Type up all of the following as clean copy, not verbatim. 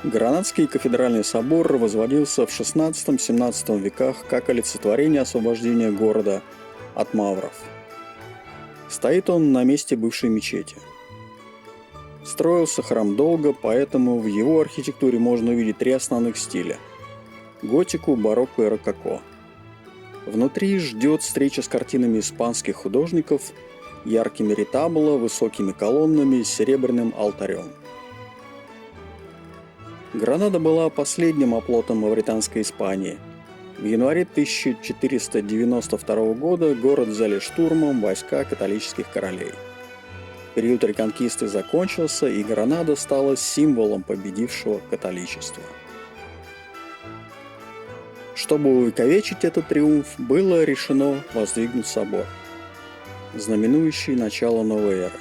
Гранадский кафедральный собор возводился в XVI-XVII веках как олицетворение освобождения города от мавров. Стоит он на месте бывшей мечети. Строился храм долго, поэтому в его архитектуре можно увидеть три основных стиля – готику, барокко и рококо. Внутри ждет встреча с картинами испанских художников, яркими ретабло, высокими колоннами и серебряным алтарем. Гранада была последним оплотом мавританской Испании. В январе 1492 года город взяли штурмом войска католических королей. Период реконкисты закончился, и Гранада стала символом победившего католичества. Чтобы увековечить этот триумф, было решено воздвигнуть собор, знаменующий начало новой эры.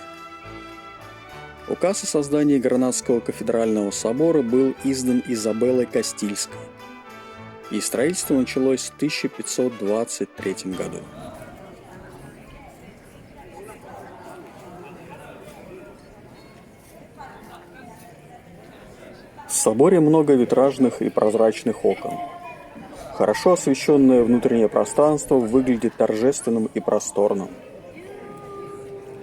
Указ о создании Гранадского кафедрального собора был издан Изабеллой Кастильской, и строительство началось в 1523 году. В соборе много витражных и прозрачных окон. Хорошо освещенное внутреннее пространство выглядит торжественным и просторным.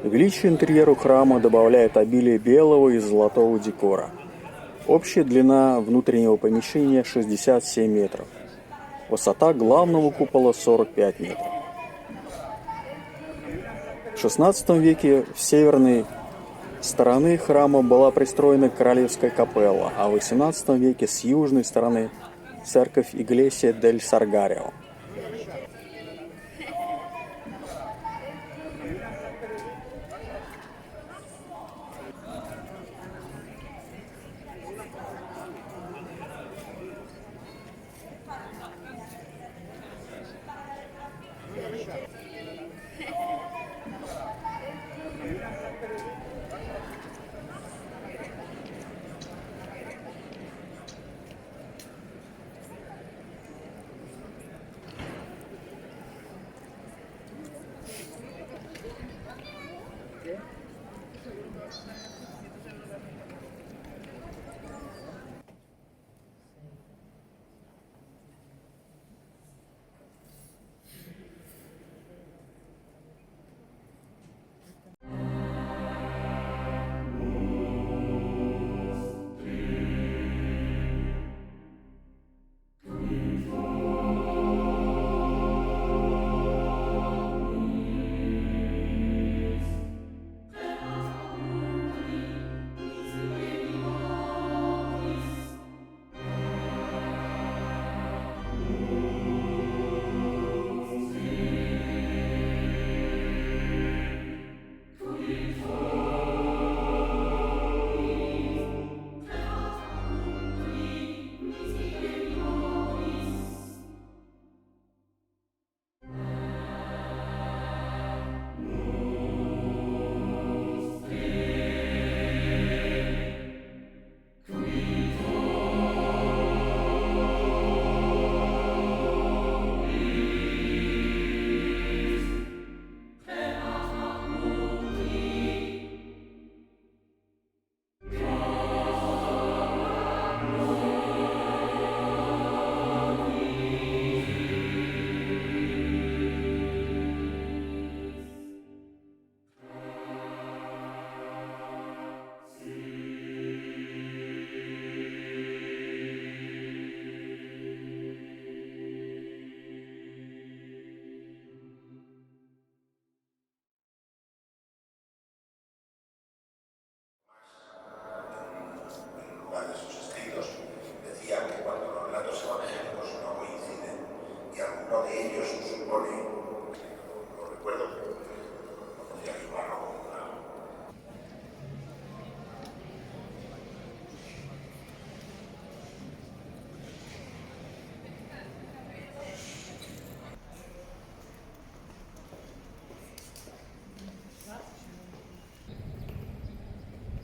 Величие интерьеру храма добавляет обилие белого и золотого декора. Общая длина внутреннего помещения 67 метров. Высота главного купола 45 метров. В XVI веке в северной стороны храма была пристроена королевская капелла, а в XVIII веке с южной стороны церковь Иглесия дель Саргарио.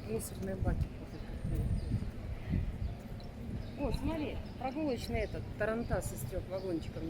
Мусорные баки. О, смотри, прогулочный этот тарантас из 3 вагончиков.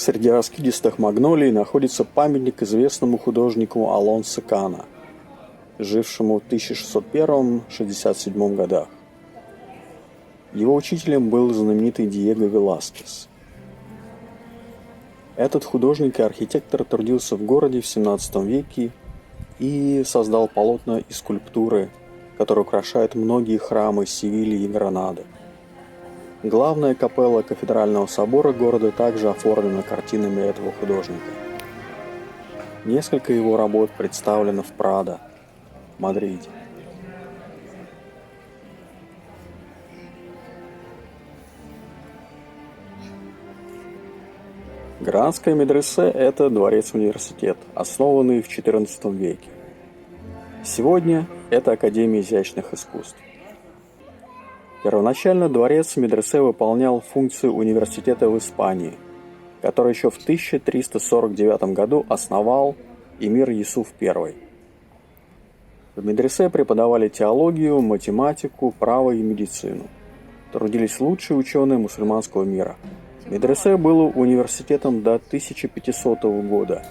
Среди раскидистых магнолий находится памятник известному художнику Алонсо Кано, жившему в 1601-67 годах. Его учителем был знаменитый Диего Веласкес. Этот художник и архитектор трудился в городе в XVII веке и создал полотна и скульптуры, которые украшают многие храмы Севильи и Гранады. Главная капелла кафедрального собора города также оформлена картинами этого художника. Несколько его работ представлено в Прадо, Мадриде. Гранадское медресе – это дворец-университет, основанный в XIV веке. Сегодня это Академия изящных искусств. Первоначально дворец-медресе выполнял функцию университета в Испании, который еще в 1349 году основал эмир Юсуф I. В медресе преподавали теологию, математику, право и медицину. Трудились лучшие ученые мусульманского мира. Медресе было университетом до 1500 года.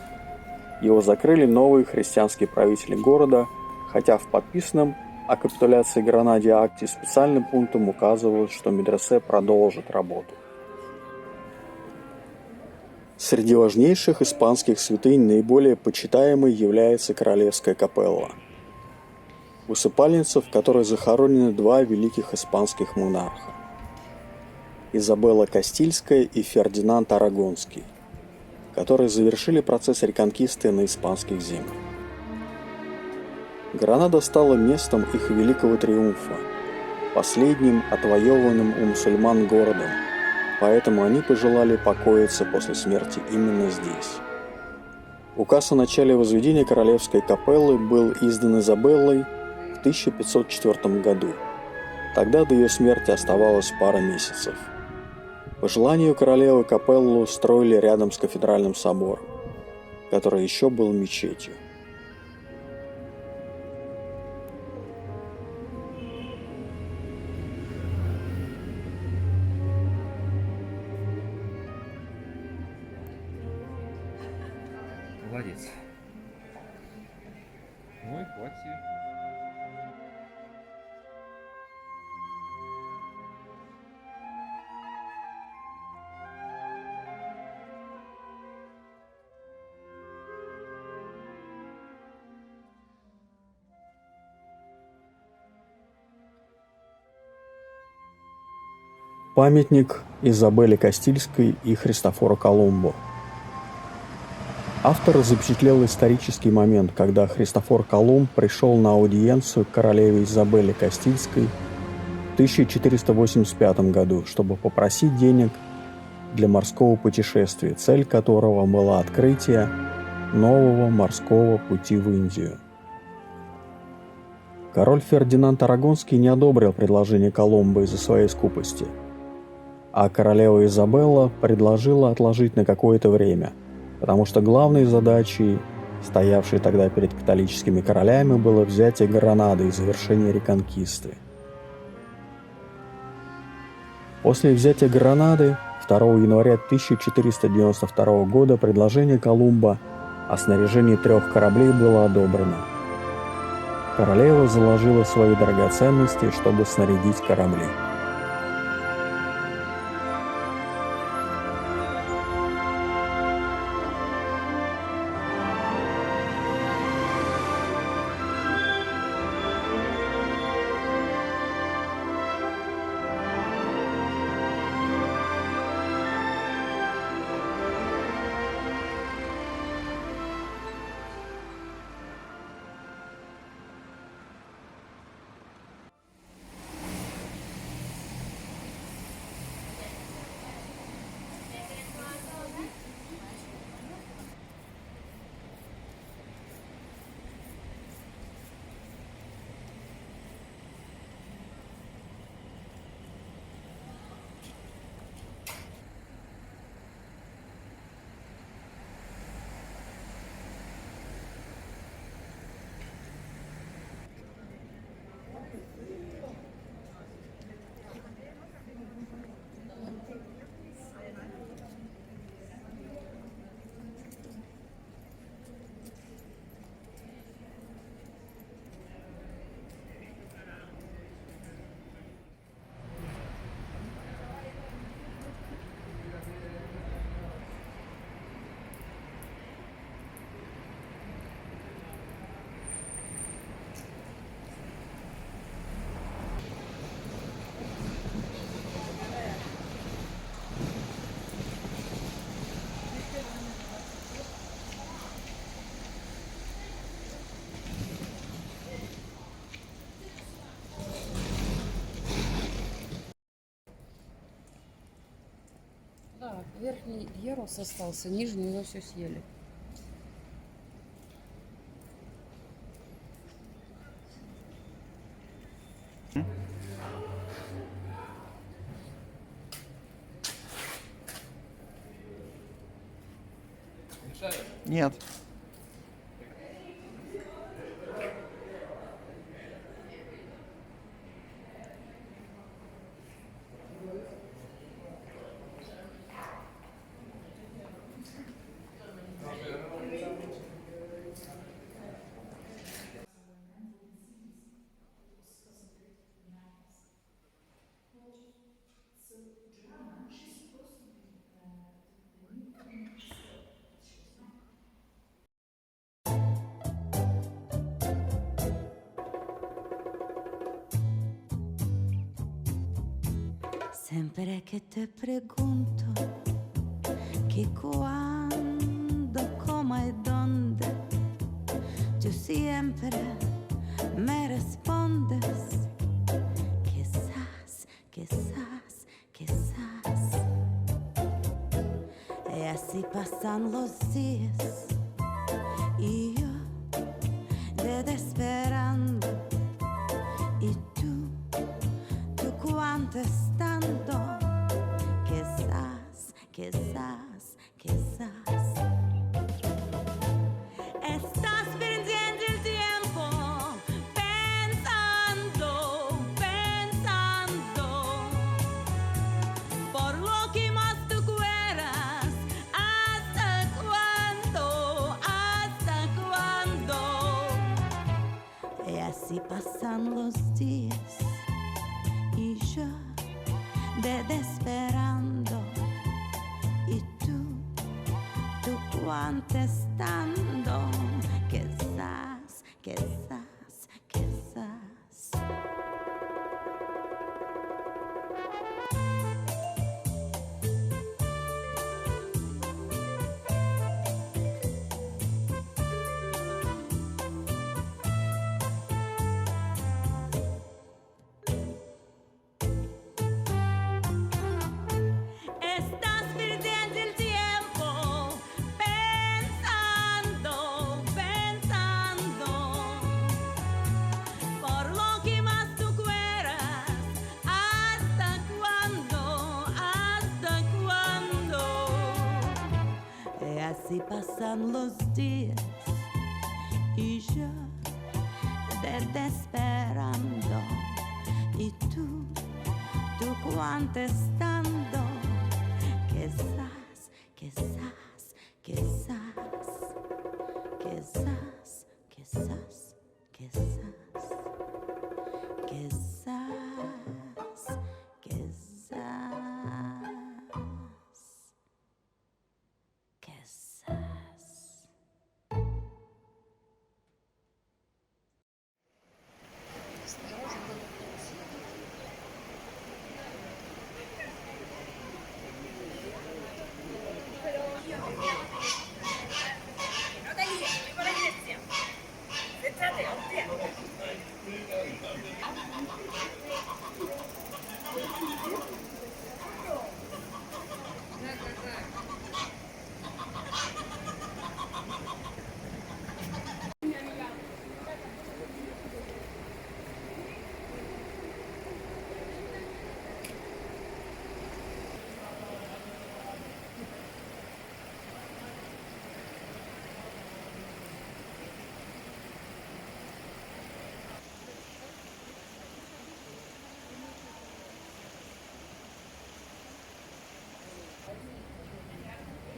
Его закрыли новые христианские правители города, хотя в подписанном о капитуляции Гранаде акте специальным пунктом указывалось, что медресе продолжит работу. Среди важнейших испанских святынь наиболее почитаемой является Королевская капелла, усыпальница, в которой захоронены два великих испанских монарха – Изабелла Кастильская и Фердинанд Арагонский, которые завершили процесс реконкисты на испанских землях. Гранада стала местом их великого триумфа, последним отвоеванным у мусульман городом, поэтому они пожелали покоиться после смерти именно здесь. Указ о начале возведения Королевской капеллы был издан Изабеллой в 1504 году. Тогда до ее смерти оставалось пара месяцев. По желанию королевы капеллу строили рядом с кафедральным собором, который еще был мечетью. Молодец. Ой, хватит. Памятник Изабелле Кастильской и Христофору Колумбу. Автор запечатлел исторический момент, когда Христофор Колумб пришел на аудиенцию к королеве Изабелле Кастильской в 1485 году, чтобы попросить денег для морского путешествия, цель которого была открытие нового морского пути в Индию. Король Фердинанд Арагонский не одобрил предложение Колумба из-за своей скупости, а королева Изабелла предложила отложить на какое-то время, потому что главной задачей, стоявшей тогда перед католическими королями, было взятие Гранады и завершение реконкисты. После взятия Гранады 2 января 1492 года предложение Колумба о снаряжении 3 кораблей было одобрено. Королева заложила свои драгоценности, чтобы снарядить корабли. Верхний ярус остался, нижний уже все съели. Нет. Sempre che te pregunto che quando, cómo y dónde, tú siempre me respondes quizás, quizás, quizás. Y así pasan los días y yo te esperando y tú contestando quizás, quizás, quizás. Estás perdiendo el tiempo pensando, pensando por lo que más tú quieras. ¿Hasta cuándo? ¿Hasta cuándo? Y así pasan los días y yo te esperando y tú contestando quizás, quizás, quizás. Estás perdiendo el tiempo pensando, pensando por lo que más tú quieras. ¿Hasta cuándo? ¿Hasta cuándo? Y así pasan los días y yo te esperando y tú contestando quizás, quizás, quizás, quizás, quizás, quizás, quizás, quizás, quizás.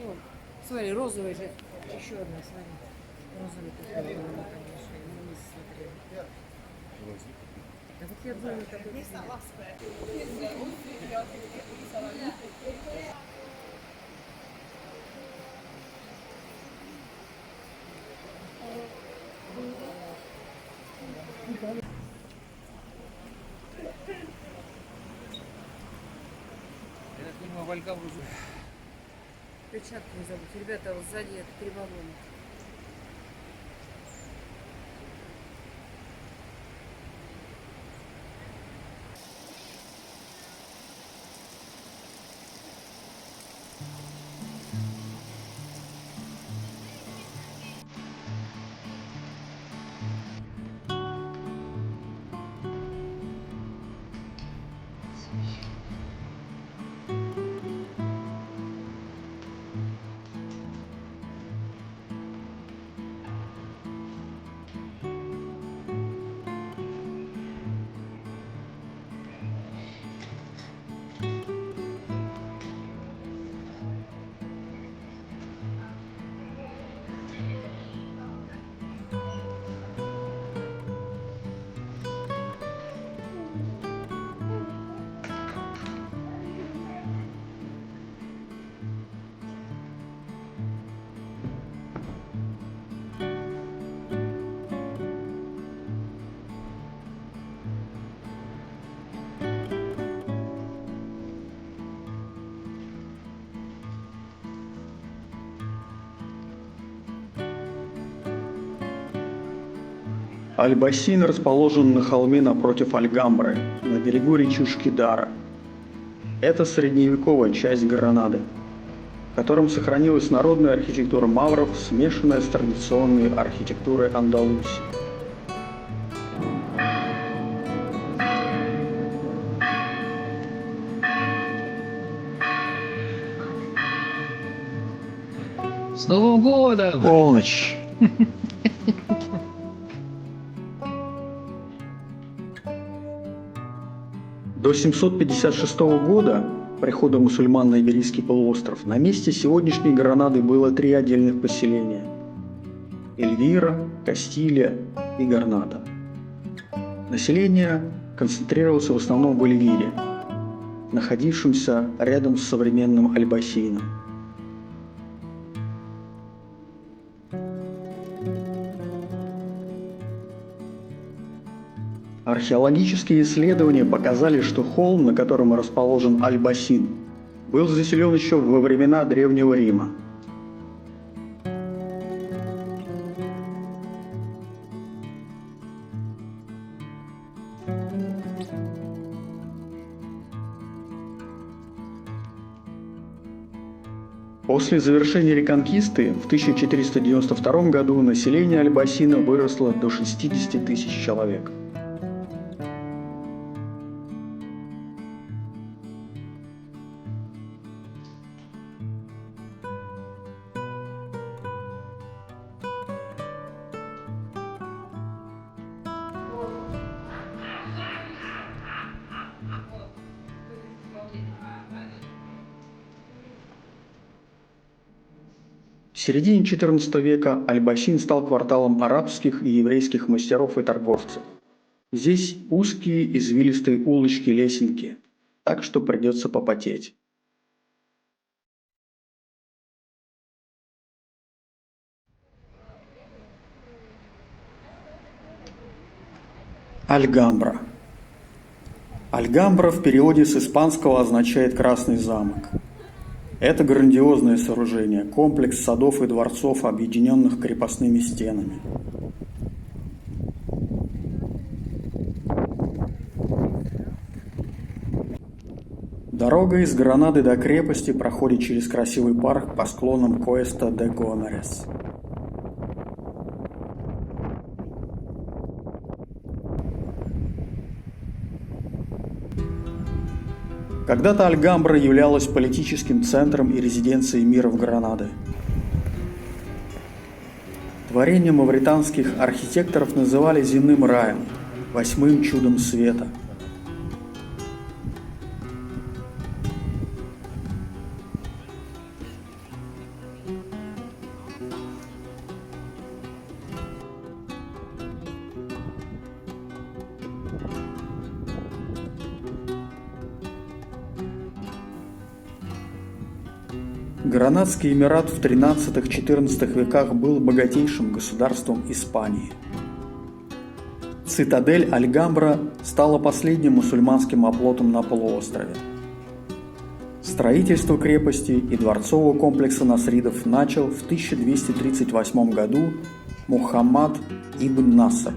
Вон, смотри, розовый же. Еще одна, смотри. Розовый такой, конечно. Ну, вниз смотри. Да вот я думаю, такой. Перчатки не забудь. Ребята, вот сзади это 3 вагона. Аль-Бассейн расположен на холме напротив Альгамбры, на берегу речушки Дара. Это средневековая часть Гранады, в котором сохранилась народная архитектура мавров, смешанная с традиционной архитектурой Андалусии. С Новым годом! Полночь! До 756 года, прихода мусульман на Иберийский полуостров, на месте сегодняшней Гранады было 3 отдельных поселения – Эльвира, Кастилия и Гарнада. Население концентрировалось в основном в Эльвире, находившемся рядом с современным Аль-Бассейном. Археологические исследования показали, что холм, на котором расположен Аль-Бассейн, был заселен еще во времена Древнего Рима. После завершения реконкисты в 1492 году население Аль-Бассейна выросло до 60 тысяч человек. В середине XIV века Аль-Бассейн стал кварталом арабских и еврейских мастеров и торговцев. Здесь узкие извилистые улочки-лесенки, так что придется попотеть. Альгамбра. Альгамбра в переводе с испанского означает «красный замок». Это грандиозное сооружение, комплекс садов и дворцов, объединенных крепостными стенами. Дорога из Гранады до крепости проходит через красивый парк по склонам Куэста де Гомерес. Когда-то Альгамбра являлась политическим центром и резиденцией миров Гранады. Творение мавританских архитекторов называли земным раем, 8-м чудом света. Гранадский эмират в XIII-XIV веках был богатейшим государством Испании. Цитадель Альгамбра стала последним мусульманским оплотом на полуострове. Строительство крепости и дворцового комплекса насридов начал в 1238 году Мухаммад ибн Наср.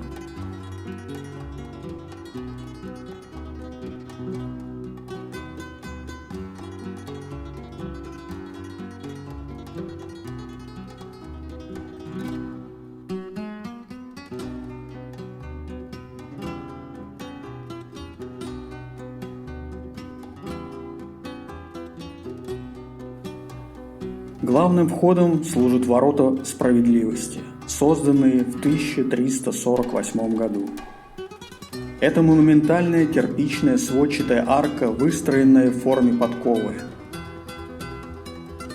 Главным входом служат ворота справедливости, созданные в 1348 году. Это монументальная кирпичная сводчатая арка, выстроенная в форме подковы.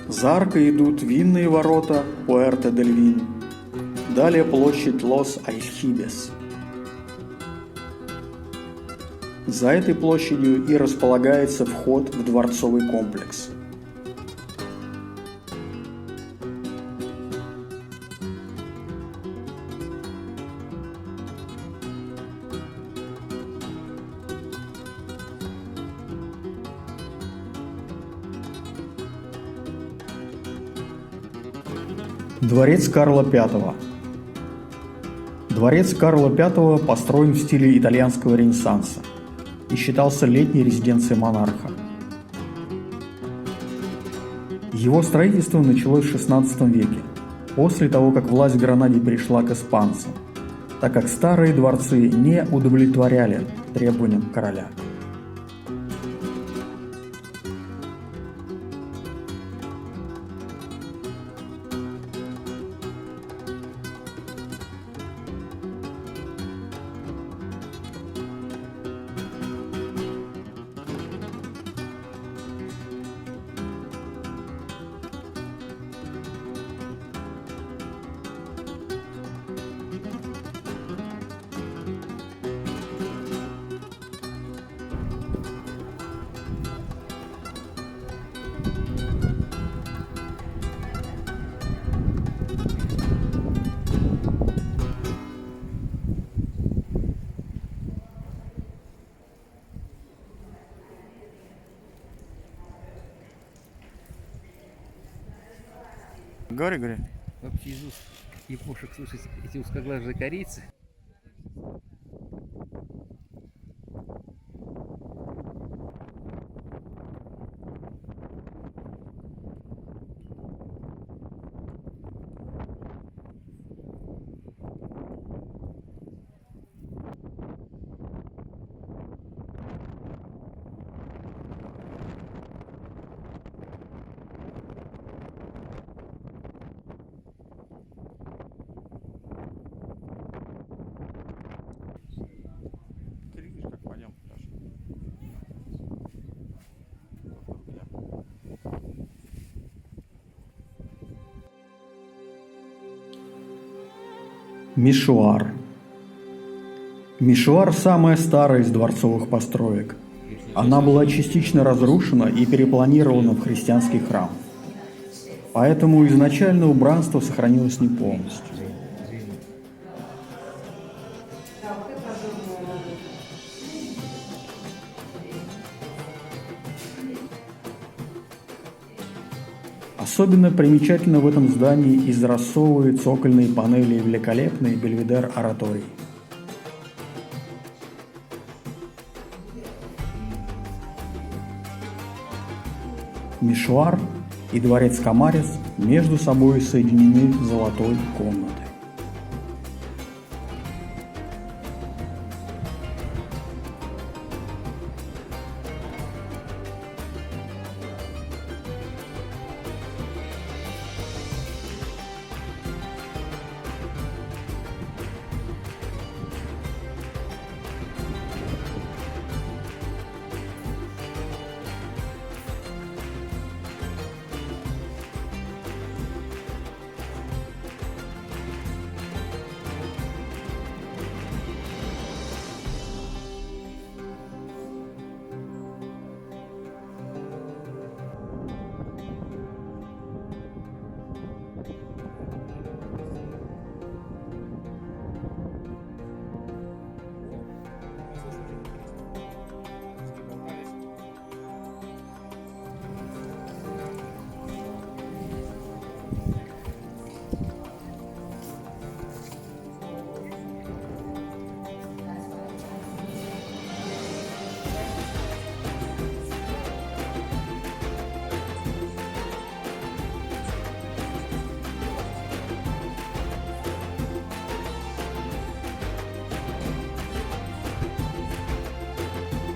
За аркой идут винные ворота Пуэрто-дель-Вин, далее площадь Лос-Альхибес. За этой площадью и располагается вход в дворцовый комплекс. Дворец Карла V. Дворец Карла V построен в стиле итальянского ренессанса и считался летней резиденцией монарха. Его строительство началось в XVI веке, после того, как власть в Гранаде перешла к испанцам, так как старые дворцы не удовлетворяли требованиям короля. Говори. Вообще из уст япошек слышать эти узкоглазые корейцы. Ты видишь, как пойдем даже. Мишуар. Мишуар – самая старая из дворцовых построек. Она была частично разрушена и перепланирована в христианский храм. Поэтому изначально убранство сохранилось не полностью. Особенно примечательно в этом здании изразцовые цокольные панели и великолепный бельведер ораторий. Мишуар и дворец Камарес между собой соединены золотой комнатой.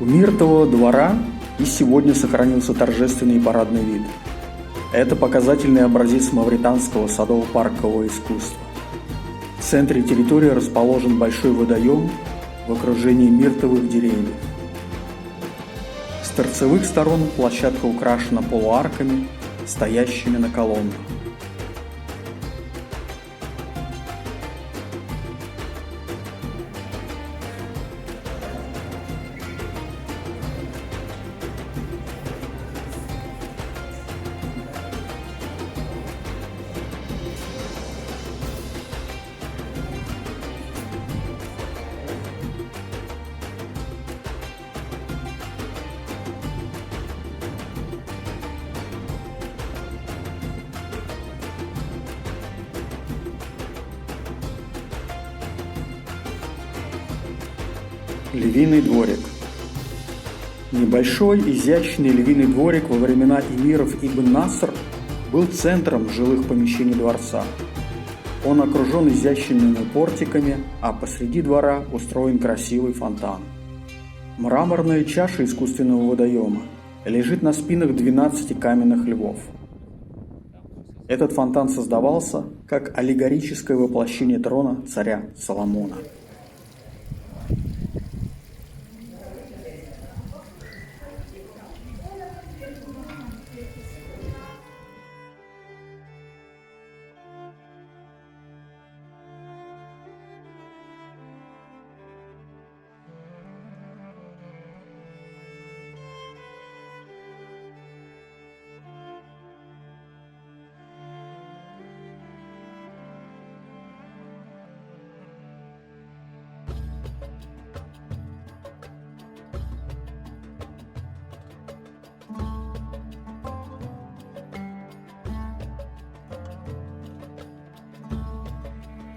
У Миртового двора и сегодня сохранился торжественный парадный вид. Это показательный образец мавританского садово-паркового искусства. В центре территории расположен большой водоем в окружении миртовых деревьев. С торцевых сторон площадка украшена полуарками, стоящими на колоннах. Львиный дворик. Небольшой изящный львиный дворик во времена эмиров Ибн Наср был центром жилых помещений дворца. Он окружен изящными портиками, а посреди двора устроен красивый фонтан. Мраморная чаша искусственного водоема лежит на спинах 12 каменных львов. Этот фонтан создавался как аллегорическое воплощение трона царя Соломона.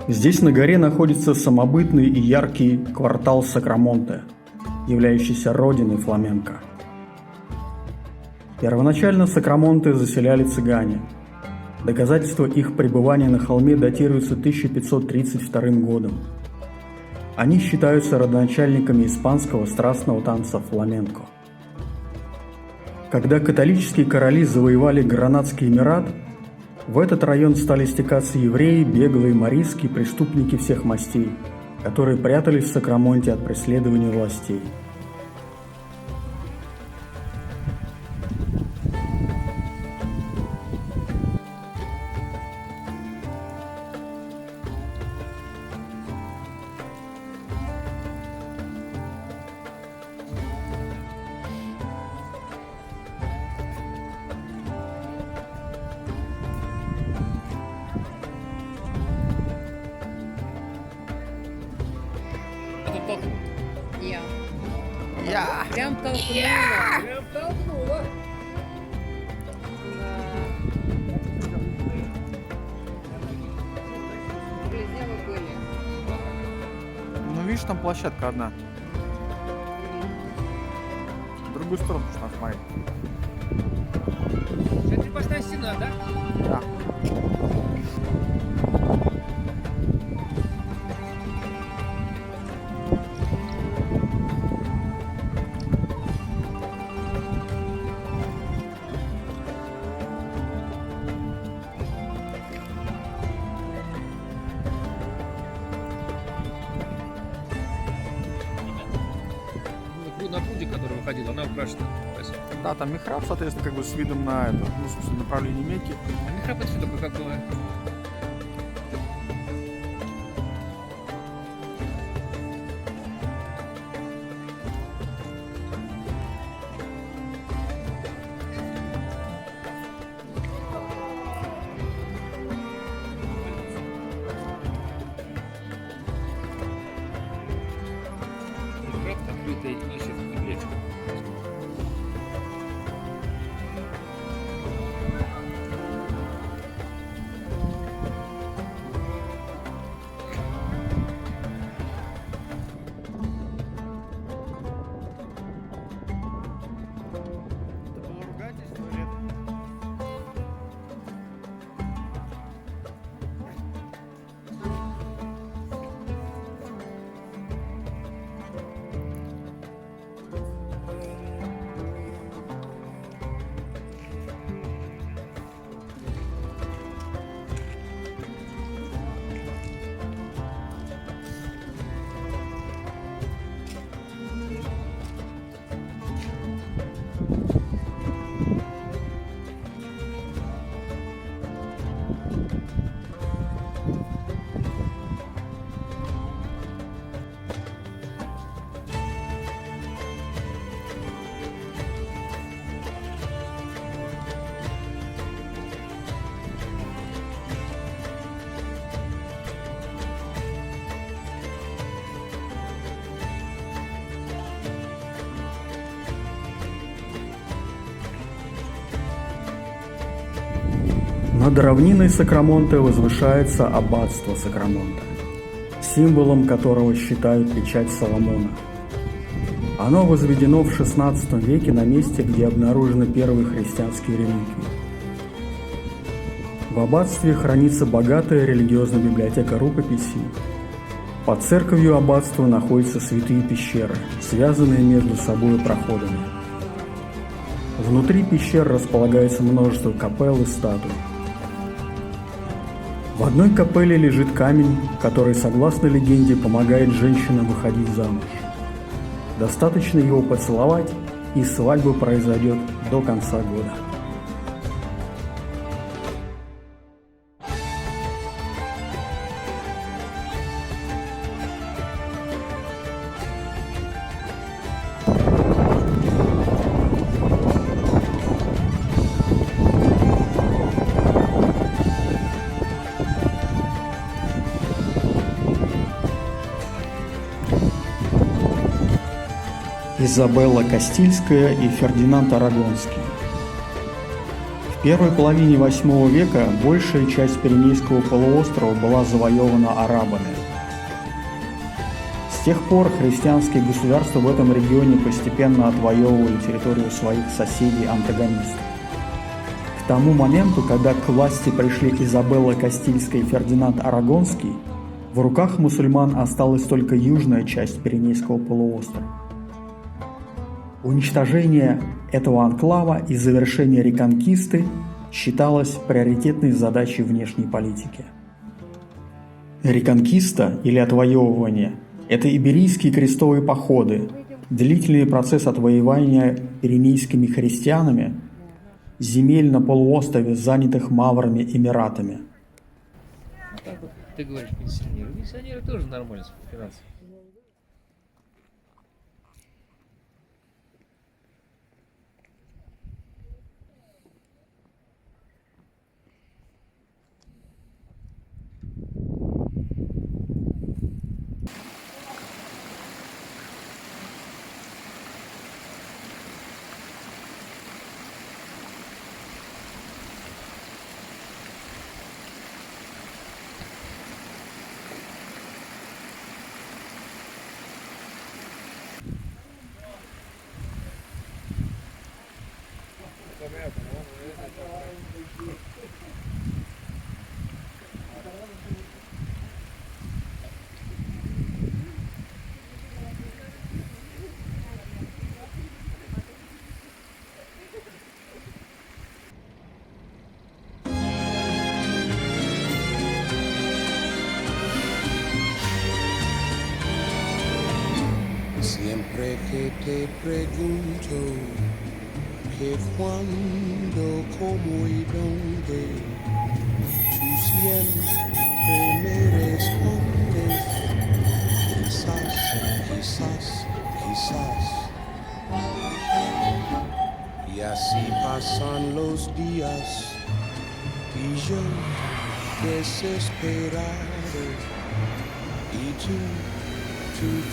Здесь на горе находится самобытный и яркий квартал Сакрамонте, являющийся родиной фламенко. Первоначально Сакрамонте заселяли цыгане. Доказательства их пребывания на холме датируются 1532 годом. Они считаются родоначальниками испанского страстного танца фламенко. Когда католические короли завоевали Гранадский Эмират, в этот район стали стекаться евреи, беглые морийские преступники всех мастей, которые прятались в Сакрамонте от преследования властей. Я. Прям толкнула. Прям толкнула. Где вы были? Ну видишь, там площадка одна. В другую сторону нужно смотреть. Это крепостная стена, да? Да. На пруде, который выходил, она украшена. Да, там михраб, соответственно, как бы с видом на это, ну, собственно, направление Мекки. Михраб это что такое, как было? Михраб открытая ниша в библиотеке. Это было ругательство, нет? Над равниной Сакрамонте возвышается аббатство Сакрамонте, символом которого считают печать Соломона. Оно возведено в XVI веке на месте, где обнаружены первые христианские реликвии. В аббатстве хранится богатая религиозная библиотека рукописей. Под церковью аббатства находятся святые пещеры, связанные между собой проходами. Внутри пещер располагается множество капелл и статуй. В одной капелле лежит камень, который, согласно легенде, помогает женщинам выходить замуж. Достаточно его поцеловать, и свадьба произойдет до конца года. Изабелла Кастильская и Фердинанд Арагонский. В первой половине VIII века большая часть Пиренейского полуострова была завоевана арабами. С тех пор христианские государства в этом регионе постепенно отвоевывали территорию своих соседей-антагонистов. К тому моменту, когда к власти пришли Изабелла Кастильская и Фердинанд Арагонский, в руках мусульман осталась только южная часть Пиренейского полуострова. Уничтожение этого анклава и завершение реконкисты считалось приоритетной задачей внешней политики. Реконкиста или отвоевывание – это иберийские крестовые походы, длительный процесс отвоевания пиренейскими христианами земель на полуострове, занятых маврами эмиратами. А так вот ты говоришь пенсионеры. Пенсионеры тоже нормально с финансами. Siempre que te pregunto que cuándo, cómo y dónde, tú siempre me respondes, quizás, quizás, quizás. Y así pasan los días y yo desesperado y tú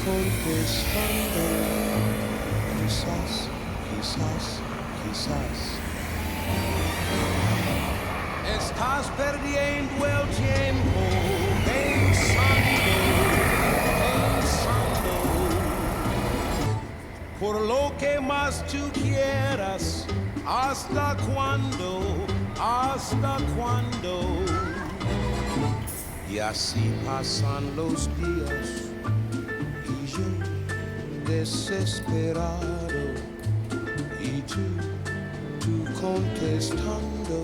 contestando, quizás, quizás, quizás. Estás perdiendo el tiempo pensando, pensando. Por lo que más tú quieras, ¿hasta cuándo? ¿Hasta cuándo? Y así pasan los días. Desesperado y tú contestando,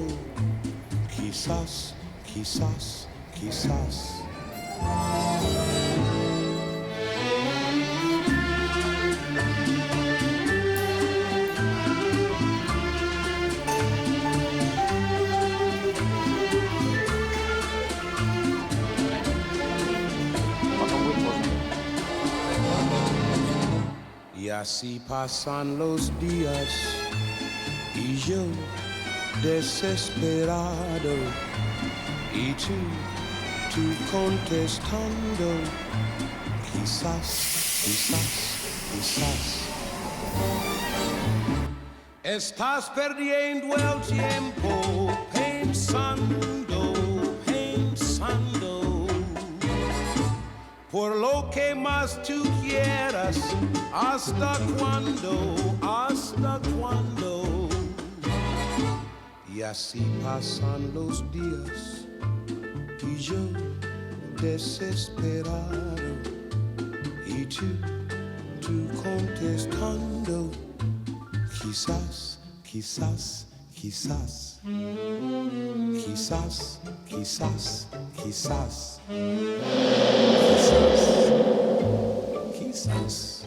quizás, quizás, quizás. Y así pasan los días y yo desesperado y tú contestando, quizás, quizás, quizás. Estás perdiendo el tiempo pensando, pensando. por lo que más tú quieras, hasta cuándo. Y así pasan los días y yo desesperado y tú contestando, quizás, quizás, quizás, quizás, quizás, quizás, quizás, quizás.